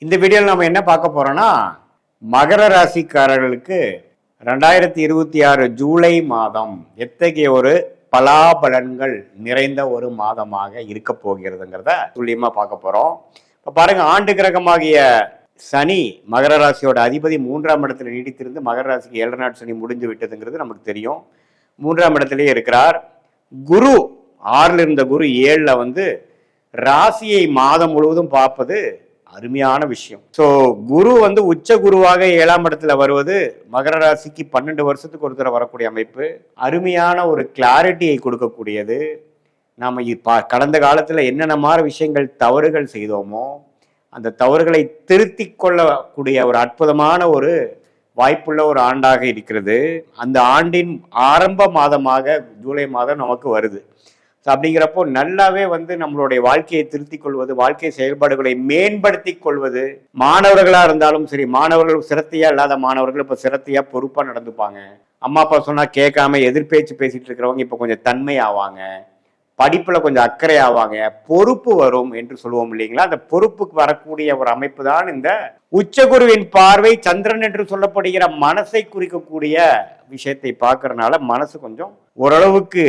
இந்த வீடியோவில் நம்ம என்ன பார்க்க போறோம்னா, மகர ராசிக்காரர்களுக்கு 2026 ஜூலை மாதம் எத்தகைய ஒரு பலாபலன்கள் நிறைந்த ஒரு மாதமாக இருக்க போகிறதுங்கிறத துல்லியமா பார்க்க போறோம். இப்ப பாருங்க, ஆண்டு கிரகமாகிய சனி மகர ராசியோட அதிபதி 3ஆம் இடத்துல நீடித்திருந்து மகர ராசிக்கு 7 நாட் சனி முடிஞ்சு விட்டதுங்கிறது நமக்கு தெரியும். 3ஆம் இடத்திலேயே இருக்கிறார். குரு 6ல் இருந்த குரு 7ல் ராசியை மாதம் முழுவதும் பார்ப்பது அருமையான விஷயம். ஸோ குரு உச்ச குருவாக 7ஆம் இடத்துல வருவது மகர ராசிக்கு 12 வருஷத்துக்கு ஒரு தடவை வரக்கூடிய அமைப்பு. அருமையான ஒரு கிளாரிட்டியை கொடுக்கக்கூடியது. நாம் கடந்த காலத்தில் என்னென்ன மாதிரி விஷயங்கள் தவறுகள் செய்தோமோ அந்த தவறுகளை திருத்தி கொள்ளக்கூடிய ஒரு அற்புதமான ஒரு வாய்ப்புள்ள ஒரு ஆண்டாக இருக்கிறது. அந்த ஆண்டின் ஆரம்ப மாதமாக ஜூலை மாதம் நமக்கு வருது. அப்படிங்கிறப்போ நல்லாவே நம்மளுடைய வாழ்க்கையை திருத்திக் கொள்வது, வாழ்க்கை செயல்பாடுகளை மேம்படுத்தி கொள்வது, மாணவர்களா இருந்தாலும் சரி, மாணவர்கள் சிரத்தையா இல்லாத மாணவர்கள் இப்ப சிரத்தையா பொறுப்பா நடந்துப்பாங்க. அம்மா அப்பா சொன்னா கேட்காம எதிர்பேச்சு பேசிட்டு இருக்கிறவங்க இப்ப கொஞ்சம் தன்மை ஆவாங்க, படிப்புல கொஞ்சம் அக்கறை ஆவாங்க, பொறுப்பு வரும் என்று சொல்லுவோம் இல்லைங்களா. அந்த பொறுப்புக்கு வரக்கூடிய ஒரு அமைப்பு தான் இந்த உச்சகுருவின் பார்வை. சந்திரன் என்று சொல்லப்படுகிற மனசை குறிக்கக்கூடிய விஷயத்தை பார்க்கறதுனால மனசு கொஞ்சம் ஓரளவுக்கு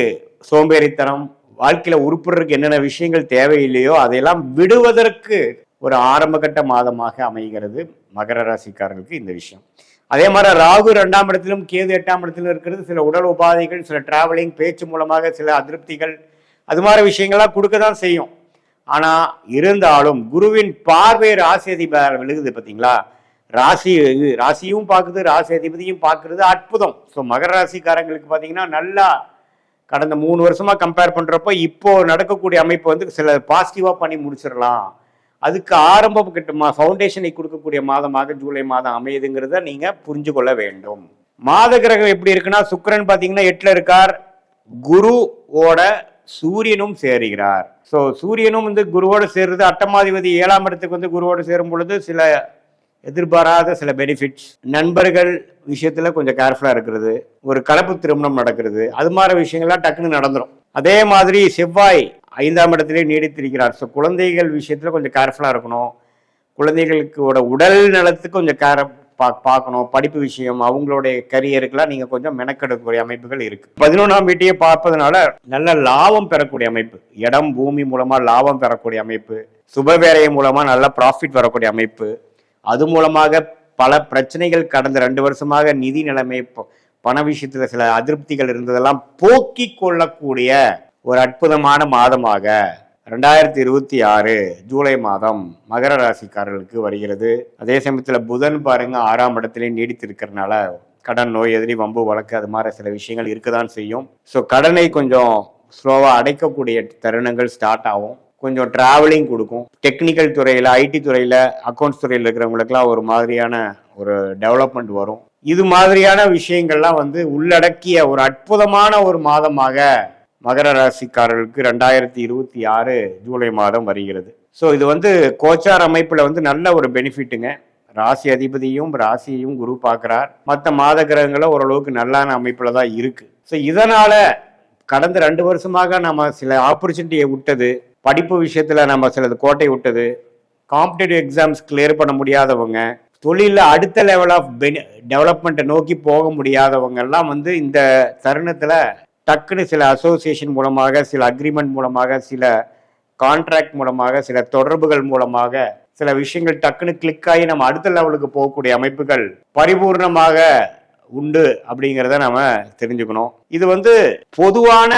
சோம்பேறித்தனம், வாழ்க்கையில உருப்படுறதுக்கு என்னென்ன விஷயங்கள் தேவையில்லையோ அதையெல்லாம் விடுவதற்கு ஒரு ஆரம்பகட்ட மாதமாக அமைகிறது மகர ராசிக்காரர்களுக்கு இந்த விஷயம். அதே மாதிரி ராகு 2ஆம் இடத்திலும் கேது 8ஆம் இடத்திலும் இருக்கிறது. சில உடல் உபாதைகள், சில டிராவலிங், பேச்சு மூலமாக சில அதிருப்திகள், அது மாதிரி விஷயங்கள்லாம் கொடுக்க தான் செய்யும். ஆனா இருந்தாலும் குருவின் பார்வை ராசி அதிபதி விழுகுது பார்த்தீங்களா. ராசியும் பார்க்குது, ராசி அதிபதியும் பார்க்கறது அற்புதம். ஸோ மகர ராசிக்காரங்களுக்கு பார்த்தீங்கன்னா நல்லா கடந்த 3 வருஷமா கம்பேர் பண்றப்போ இப்போ நடக்கக்கூடிய அமைப்பு சில பாசிட்டிவா பண்ணி முடிச்சிடலாம். அதுக்கு ஆரம்ப கட்டமா ஃபவுண்டேஷனை கொடுக்கக்கூடிய மாதமாக ஜூலை மாதம் அமையுதுங்கிறத நீங்க புரிஞ்சு கொள்ள வேண்டும். மாத கிரகம் எப்படி இருக்குன்னா, சுக்கிரன் பாத்தீங்கன்னா 8ல் இருக்கார். குருவோட சூரியனும் சேருகிறார். ஸோ சூரியனும் குருவோட சேர்றது, அட்டமாதிபதி 7ஆம் இடத்துக்கு குருவோட சேரும் பொழுது சில எதிர்பாராத சில பெனிஃபிட்ஸ், நண்பர்கள் விஷயத்துல கொஞ்சம் கேர்ஃபுல்லா இருக்கிறது, ஒரு கலப்பு திருமணம் நடக்கிறது, அது மாதிரி விஷயங்கள்லாம் டக்குன்னு நடந்துடும். அதே மாதிரி செவ்வாய் 5ஆம் இடத்திலே நீடித்திருக்கிறார். ஸோ குழந்தைகள் விஷயத்துல கொஞ்சம் கேர்ஃபுல்லா இருக்கணும். குழந்தைகளுக்கு உடல் நலத்துக்கு கொஞ்சம் பார்க்கணும். படிப்பு விஷயம், அவங்களுடைய கரியருக்கெல்லாம் நீங்க கொஞ்சம் மெனக்கெடுக்கக்கூடிய அமைப்புகள் இருக்கு. 11ஆம் வீட்டையே பார்ப்பதனால நல்ல லாபம் பெறக்கூடிய அமைப்பு, இடம் பூமி மூலமா லாபம் பெறக்கூடிய அமைப்பு, சுபவேலை மூலமா நல்ல ப்ராஃபிட் வரக்கூடிய அமைப்பு, அது மூலமாக பல பிரச்சனைகள் கடந்த 2 வருஷமாக நிதி நிலைமை, பண விஷயத்துல சில அதிருப்திகள் இருந்ததெல்லாம் போக்கி கொள்ளக்கூடிய ஒரு அற்புதமான மாதமாக 2026 ஜூலை மாதம் மகர ராசிக்காரர்களுக்கு வருகிறது. அதே சமயத்துல புதன் பாருங்க 6ஆம் இடத்திலே நீடித்து இருக்கிறதுனால கடன், நோய், எதிரி, வம்பு, வழக்கு, அது மாதிரி சில விஷயங்கள் இருக்கதான் செய்யும். ஸோ கடனை கொஞ்சம் ஸ்லோவா அடைக்கக்கூடிய தருணங்கள் ஸ்டார்ட் ஆகும். கொஞ்சம் டிராவலிங் கொடுக்கும். டெக்னிக்கல் துறையில, ஐடி துறையில, அக்கௌண்ட்ஸ் துறையில் இருக்கிறவங்களுக்குலாம் ஒரு மாதிரியான ஒரு டெவலப்மெண்ட் வரும். இது மாதிரியான விஷயங்கள்லாம் உள்ளடக்கிய ஒரு அற்புதமான ஒரு மாதமாக மகர ராசிக்காரர்களுக்கு 2026 ஜூலை மாதம் வருகிறது. ஸோ இது கோச்சார் அமைப்புல நல்ல ஒரு பெனிஃபிட்டுங்க. ராசி அதிபதியும் ராசியையும் குரு பார்க்கிறார். மற்ற மாத கிரகங்களும் ஓரளவுக்கு நல்லான அமைப்புல தான் இருக்கு. ஸோ இதனால கடந்த 2 வருஷமாக நம்ம சில ஆப்பர்ச்சுனிட்டியை விட்டது, படிப்பு விஷயத்துல நம்ம சிலது கோட்டை விட்டது, காம்படிட்டிவ் எக்ஸாம்ஸ் கிளியர் பண்ண முடியாதவங்க, தொழில அடுத்த லெவல் ஆஃப் டெவலப்மெண்ட்டை நோக்கி போக முடியாதவங்க எல்லாம் இந்த தருணத்துல டக்குன்னு சில அசோசியேஷன் மூலமாக, சில அக்ரிமெண்ட் மூலமாக, சில கான்ட்ராக்ட் மூலமாக, சில தொடர்புகள் மூலமாக சில விஷயங்கள் டக்குன்னு கிளிக் ஆகி நம்ம அடுத்த லெவலுக்கு போகக்கூடிய அமைப்புகள் பரிபூர்ணமாக உண்டு அப்படிங்கிறத நம்ம தெரிஞ்சுக்கணும். இது பொதுவான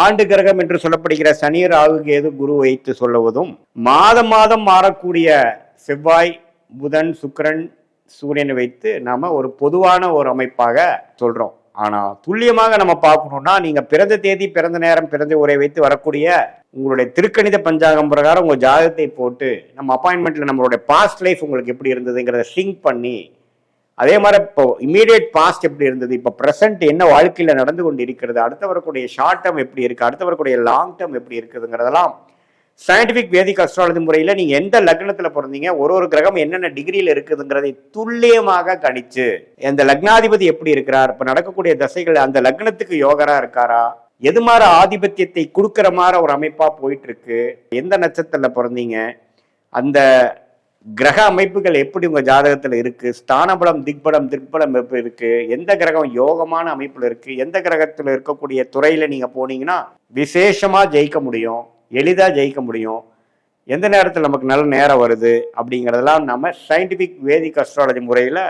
ஆண்டு கிரகம் என்று சொல்லப்படுகிற சனி, ராகு, கேது, குரு வைத்து சொல்லுவதும், மாதம் மாறக்கூடிய செவ்வாய், புதன், சுக்கிரன், சூரியனை வைத்து நாம ஒரு பொதுவான ஒரு அமைப்பாக சொல்றோம். ஆனா துல்லியமாக நம்ம பார்க்கணும்னா, நீங்க பிறந்த தேதி, பிறந்த நேரம், பிறந்த உரை வைத்து வரக்கூடிய உங்களுடைய திருக்கணித பஞ்சாங்கம் பிரகாரம் உங்க ஜாதகத்தை போட்டு நம்ம அப்பாயின்மெண்ட்ல நம்மளுடைய பாஸ்ட் லைஃப் உங்களுக்கு எப்படி இருந்ததுங்கிறத சிங்க் பண்ணி, அதே மாதிரி இப்போ இமீடியட் பாஸ்ட் எப்படி இருந்தது, இப்போ ப்ரெசென்ட் என்ன வாழ்க்கையில நடந்து கொண்டு இருக்கிறது, அடுத்து வரக்கூடிய ஷார்ட் டேர்ம் எப்படி இருக்கு, அடுத்து வரக்கூடிய லாங் டேர்ம் எப்படி இருக்குதுங்கிறதெல்லாம் சயின்டிபிக் வேதிக் அஸ்ட்ராலஜி முறையில நீங்க எந்த லக்னத்துல பிறந்தீங்க, ஒரு கிரகம் என்னென்ன டிகிரியில இருக்குதுங்கிறதை துல்லியமாக கணிச்சு, எந்த லக்னாதிபதி எப்படி இருக்கிறார், இப்ப நடக்கக்கூடிய தசைகள் அந்த லக்னத்துக்கு யோகரா இருக்காரா, எது மாதிரி ஆதிபத்தியத்தை கொடுக்கிற மாதிரி ஒரு அமைப்பா போயிட்டு இருக்கு, எந்த நட்சத்திரத்துல பிறந்தீங்க, அந்த கிரக அமைப்புகள் எப்படி உங்க ஜாதகத்துல இருக்கு, ஸ்தானபலம் திக்பலம் எப்படி இருக்கு, எந்த கிரகம் யோகமான அமைப்புல இருக்கு, எந்த கிரகத்துல இருக்கக்கூடிய துறையில நீங்க போனீங்கன்னா விசேஷமா ஜெயிக்க முடியும், எளிதா ஜெயிக்க முடியும், எந்த நேரத்தில் நமக்கு நல்ல நேரம் வருது அப்படிங்கிறதெல்லாம் நம்ம சயின்டிபிக் வேதிக் அஸ்ட்ராலஜி முறையில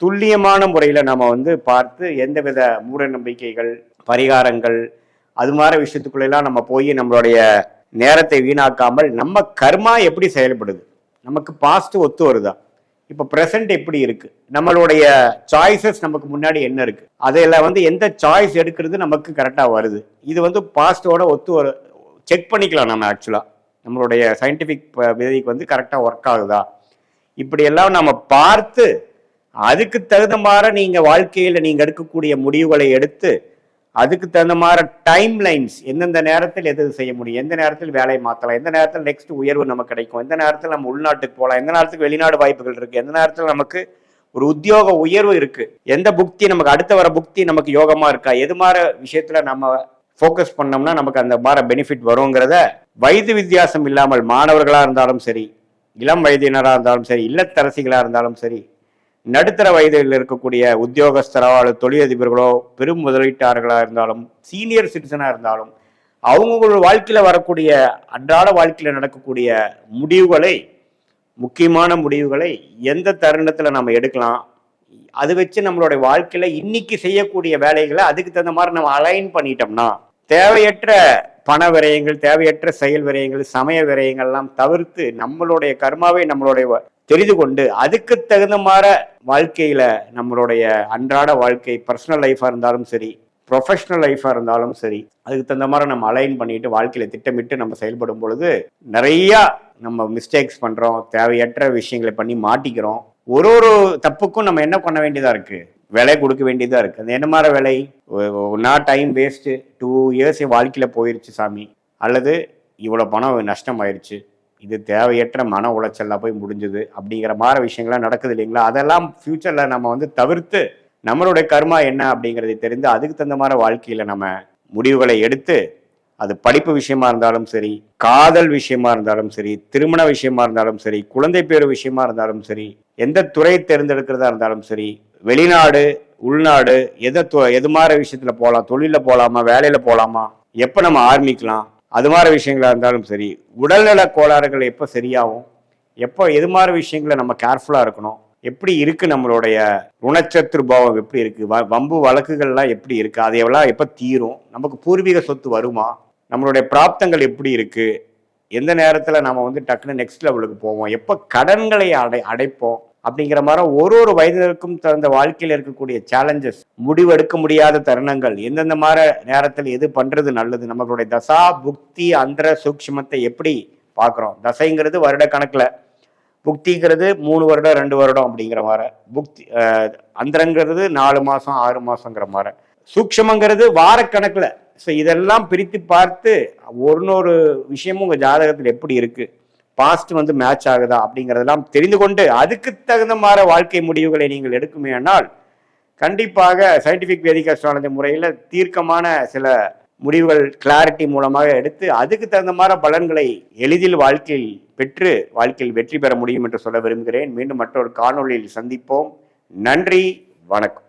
துல்லியமான முறையில நம்ம பார்த்து எந்தவித மூட நம்பிக்கைகள் பரிகாரங்கள் அது மாதிரி விஷயத்துக்குள்ளெல்லாம் நம்ம போய் நம்மளுடைய நேரத்தை வீணாக்காமல் நம்ம கர்மா எப்படி செயல்படுது, நமக்கு பாஸ்ட் ஒத்து வருதா, இப்போ ப்ரெசன்ட் எப்படி இருக்கு, நம்மளுடைய சாய்ஸஸ் நமக்கு முன்னாடி என்ன இருக்கு, அதில் எந்த சாய்ஸ் எடுக்கிறது நமக்கு கரெக்டாக வருது, இது பாஸ்டோட ஒத்து செக் பண்ணிக்கலாம். நம்ம ஆக்சுவலாக நம்மளுடைய சயின்டிஃபிக் விதிக்கு கரெக்டாக ஒர்க் ஆகுதா, இப்படியெல்லாம் நம்ம பார்த்து அதுக்கு தகுந்த மாதிரி நீங்கள் வாழ்க்கையில் நீங்கள் எடுக்கக்கூடிய முடிவுகளை எடுத்து அதுக்கு தகுந்த மாதிரி டைம் லைன்ஸ் எந்தெந்த நேரத்தில் எது செய்ய முடியும், எந்த நேரத்தில் வேலையை மாற்றலாம், எந்த நேரத்தில் நெக்ஸ்ட் உயர்வு நமக்கு கிடைக்கும், எந்த நேரத்தில் நம்ம உள்நாட்டுக்கு போகலாம், எந்த நேரத்துக்கு வெளிநாடு வாய்ப்புகள் இருக்கு, எந்த நேரத்தில் நமக்கு ஒரு உத்தியோக உயர்வு இருக்கு, எந்த புக்தி நமக்கு அடுத்த வர புக்தி நமக்கு யோகமா இருக்கா, எது மாதிரி விஷயத்துல நம்ம ஃபோக்கஸ் பண்ணோம்னா நமக்கு அந்த மாதிரி பெனிஃபிட் வருங்கிறத வயது வித்தியாசம் இல்லாமல் மாணவர்களா இருந்தாலும் சரி, இளம் வயதினராக இருந்தாலும் சரி, இல்லத்தரசிகளா இருந்தாலும் சரி, நடுத்தர வயதில் இருக்கக்கூடிய உத்தியோகஸ்தரோ அல்லது தொழிலதிபர்களோ பெரும் முதலீட்டாளர்களாக இருந்தாலும் சீனியர் சிட்டிசனாக இருந்தாலும் அவங்களோட வாழ்க்கையில் வரக்கூடிய அன்றாட வாழ்க்கையில் நடக்கக்கூடிய முடிவுகளை, முக்கியமான முடிவுகளை எந்த தருணத்தில் நம்ம எடுக்கலாம், அது வச்சு நம்மளுடைய வாழ்க்கையில் இன்னைக்கு செய்யக்கூடிய வேலைகளை அதுக்கு தகுந்த மாதிரி நம்ம அலைன் பண்ணிட்டோம்னா தேவையற்ற பண விரயங்கள், தேவையற்ற செயல் விரயங்கள், சமய விரயங்கள்லாம் தவிர்த்து நம்மளுடைய கர்மாவை நம்மளுடைய தெரிந்து கொண்டு அதுக்கு தகுந்த மாதிரி வாழ்க்கையில நம்மளுடைய அன்றாட வாழ்க்கை பர்சனல் லைஃபா இருந்தாலும் சரி, ப்ரொஃபஷனல் லைஃபா இருந்தாலும் சரி, அதுக்கு தகுந்த மாதிரி நம்ம அலைன் பண்ணிட்டு வாழ்க்கையில திட்டமிட்டு நம்ம செயல்படும் பொழுது நிறைய நம்ம மிஸ்டேக்ஸ் பண்றோம், தேவையற்ற விஷயங்களை பண்ணி மாட்டிக்கிறோம். ஒரு தப்புக்கும் நம்ம என்ன பண்ண வேண்டியதா இருக்கு, விலை கொடுக்க வேண்டியதா இருக்கு. அது என்ன மாதிரி விலை, நான் டைம் வேஸ்ட் 2 years வாழ்க்கையில போயிருச்சு சாமி, அல்லது இவ்வளவு பணம் நஷ்டம் ஆயிடுச்சு, இது தேவையற்ற மன உளைச்சல்ல போய் முடிஞ்சது அப்படிங்கிற மாதிரி விஷயங்கள்லாம் நடக்குது இல்லைங்களா. அதெல்லாம் ஃபியூச்சர்ல நம்ம தவிர்த்து நம்மளுடைய கர்மா என்ன அப்படிங்கிறதை தெரிந்து அதுக்கு தகுந்த மாதிரி வாழ்க்கையில நம்ம முடிவுகளை எடுத்து, அது படிப்பு விஷயமா இருந்தாலும் சரி, காதல் விஷயமா இருந்தாலும் சரி, திருமண விஷயமா இருந்தாலும் சரி, குழந்தை பேரு விஷயமா இருந்தாலும் சரி, எந்த துறை தேர்ந்தெடுக்கிறதா இருந்தாலும் சரி, வெளிநாடு உள்நாடு எது மாதிரி விஷயத்துல போகலாம், தொழில போகலாமா, வேலையில போகலாமா, எப்போ நம்ம ஆரம்பிக்கலாம், அது மாதிரி விஷயங்களா இருந்தாலும் சரி, உடல்நல கோளாறுகள் எப்போ சரியாகும், எப்போ எது மாதிரி விஷயங்களை நம்ம கேர்ஃபுல்லாக இருக்கணும், எப்படி இருக்கு நம்மளுடைய ருணச்சத்ருபாவம் எப்படி இருக்கு, வம்பு வழக்குகள்லாம் எப்படி இருக்கு, அதையெல்லாம் எப்போ தீரும், நமக்கு பூர்வீக சொத்து வருமா, நம்மளுடைய பிராப்தங்கள் எப்படி இருக்கு, எந்த நேரத்தில் நம்ம டக்குன்னு நெக்ஸ்ட் லெவலுக்கு போவோம், எப்போ கடன்களை அடைப்போம் அப்படிங்கிற மாதிரி ஒரு வயதினருக்கும் தகுந்த வாழ்க்கையில் இருக்கக்கூடிய சேலஞ்சஸ், முடிவெடுக்க முடியாத தருணங்கள், எந்தெந்த மாதிரி நேரத்தில் எது பண்றது நல்லது, நம்மளுடைய தசா புக்தி அந்தர சூக்ஷ்மத்தை எப்படி பார்க்குறோம். தசைங்கிறது வருட கணக்கில், புக்திங்கிறது 3 வருடம் 2 வருடம் அப்படிங்கிற மாதிரி, புக்தி அந்தரங்கிறது 4 மாதம் 6 மாதங்கிற மாதிரி, சூக்ஷ்மங்கிறது வாரக்கணக்கில். ஸோ இதெல்லாம் பிரித்து பார்த்து ஒரு விஷயமும் உங்கள் ஜாதகத்தில் எப்படி இருக்கு, பாஸ்ட் மேட்ச் ஆகுதா அப்படிங்கிறதெல்லாம் தெரிந்து கொண்டு அதுக்கு தகுந்த மாதிரி வாழ்க்கை முடிவுகளை நீங்கள் எடுக்குமேயானால் கண்டிப்பாக சயின்டிபிக் வேதிக் அஸ்ட்ராலஜி முறையில் தீர்க்கமான சில முடிவுகள் கிளாரிட்டி மூலமாக எடுத்து அதுக்கு தகுந்த மாதிரி பலன்களை எளிதில் வாழ்க்கையில் பெற்று வாழ்க்கையில் வெற்றி பெற முடியும் என்று சொல்ல விரும்புகிறேன். மீண்டும் மற்றொரு காணொளியில் சந்திப்போம். நன்றி, வணக்கம்.